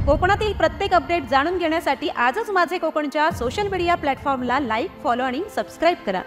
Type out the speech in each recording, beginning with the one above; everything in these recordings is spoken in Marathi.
कोकणातील प्रत्येक अपडेट जाणून घेण्यासाठी आजच माझे कोकणच्या सोशल मीडिया प्लॅटफॉर्मला लाईक, फॉलो आणि सबस्क्राइब करा।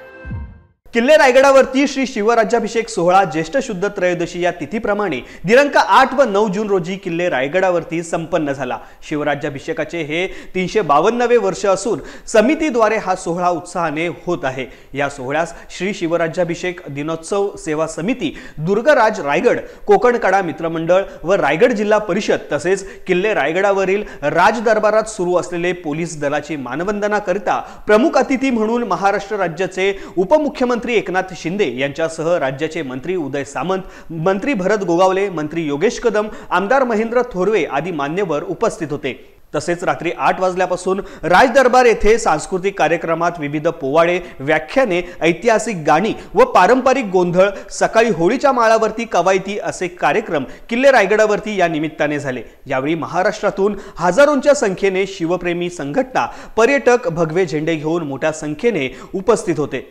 किल्ले रायगडावरती श्री शिवराज्याभिषेक सोहळा ज्येष्ठ शुद्ध त्रयोदशी या तिथीप्रमाणे दिनांक 8 व 9 जून रोजी किल्ले रायगडावरती संपन्न झाला। शिवराज्याभिषेकाचे हे 352वे वर्ष असून समितीद्वारे हा सोहळा उत्साहाने होत आहे। या सोहळ्यास श्री शिवराज्याभिषेक दिनोत्सव सेवा समिती, दुर्गराज रायगड, कोकणकडा मित्रमंडळ व रायगड जिल्हा परिषद तसेच किल्ले रायगडावरील राजदरबारात सुरू असलेले पोलीस दलाची मानवंदना करिता प्रमुख अतिथी म्हणून महाराष्ट्र राज्याचे उपमुख्यमंत्री एकनाथ शिंदे यांच्यासह राज्याचे मंत्री उदय सामंत, मंत्री भरत गोगावले, मंत्री योगेश कदम, आमदार महेंद्र थोरवे आदी मान्यवर उपस्थित होते। तसेच रात्री 8 वाजल्यापासून राजदरबार येथे सांस्कृतिक कार्यक्रमात विविध पोवाडे, व्याख्याने, ऐतिहासिक गाणी व पारंपरिक गोंधळ, सकाळी होळीच्या माळावरती कवायती असे कार्यक्रम किल्ले रायगडावरती या निमित्ताने झाले। यावेळी महाराष्ट्रातून हजारोंच्या संख्येने शिवप्रेमी संघटना, पर्यटक भगवे झेंडे घेऊन मोठ्या संख्येने उपस्थित होते।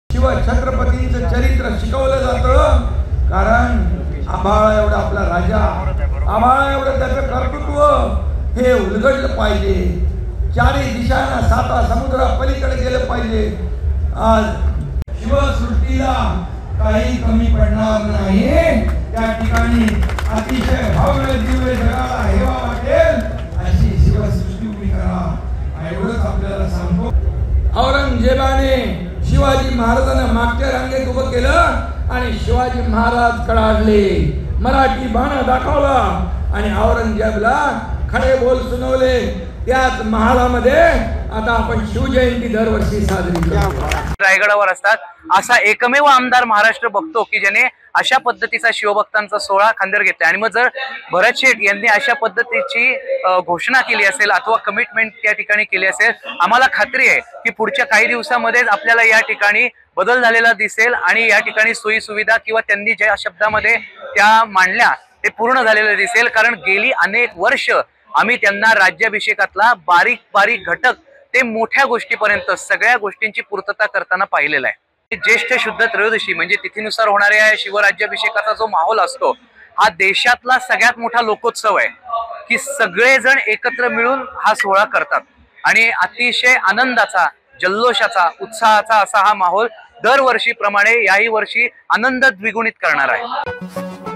शिव छत्रपतींचं चरित्र शिकवलं जातं, कारण आभाळ एवढा आपला राजा, आभाळ एवढं त्याचं कर्तृत्व हे उलगडलं पाहिजे, चारी दिशांना 7 समुद्र पलीकडे गेलं पाहिजे। आज शिवसृष्टीला काही कमी पडणार नाही। त्या ठिकाणी अतिशय भव्य दिव्य जगाला हेवा वाटेल अशी शिवसृष्टी उभी करा, एवढंच आपल्याला सांगतो। औरंगजेबाने शिवाजी महाराजांना मागच्या रांगेत उभं केलं आणि शिवाजी महाराज कडाडले, मराठी बाणा दाखवला आणि औरंगजेबला खडे बोल सुनवले। त्याच महालामध्ये आता आपण शिवजयंती दरवर्षी साजरी करतो। रायगडावर असतात असा एकमेव आमदार महाराष्ट्र बघतो की ज्याने अशा पद्धतीचा शिवभक्तांचा सोहळा खांद्यावर घेतला। आणि मग जर भरत शेठ यांनी अशा पद्धतीची घोषणा केली असेल अथवा कमिटमेंट त्या ठिकाणी केली असेल, आम्हाला खात्री आहे की पुढच्या काही दिवसांमध्येच आपल्याला या ठिकाणी बदल झालेला दिसेल आणि या ठिकाणी सोयी सुविधा किंवा त्यांनी ज्या शब्दामध्ये त्या मांडल्या ते पूर्ण झालेलं दिसेल। कारण गेली अनेक वर्ष आम्ही त्यांना राज्याभिषेकातला बारीक बारीक घटक ते मोठ्या गोष्टीपर्यंत सगळ्या गोष्टींची पूर्तता करताना पाहिलेला आहे। ज्येष्ठ शुद्ध त्रयोदशी म्हणजे तिथीनुसार होणाऱ्या शिवराज्याभिषेकाचा जो माहोल असतो हा देशातला सगळ्यात मोठा लोकोत्सव आहे की सगळेजण एकत्र मिळून हा सोहळा करतात आणि अतिशय आनंदाचा, जल्लोषाचा, उत्साहाचा असा हा माहोल दरवर्षीप्रमाणे याही वर्षी आनंद द्विगुणित करणार आहे।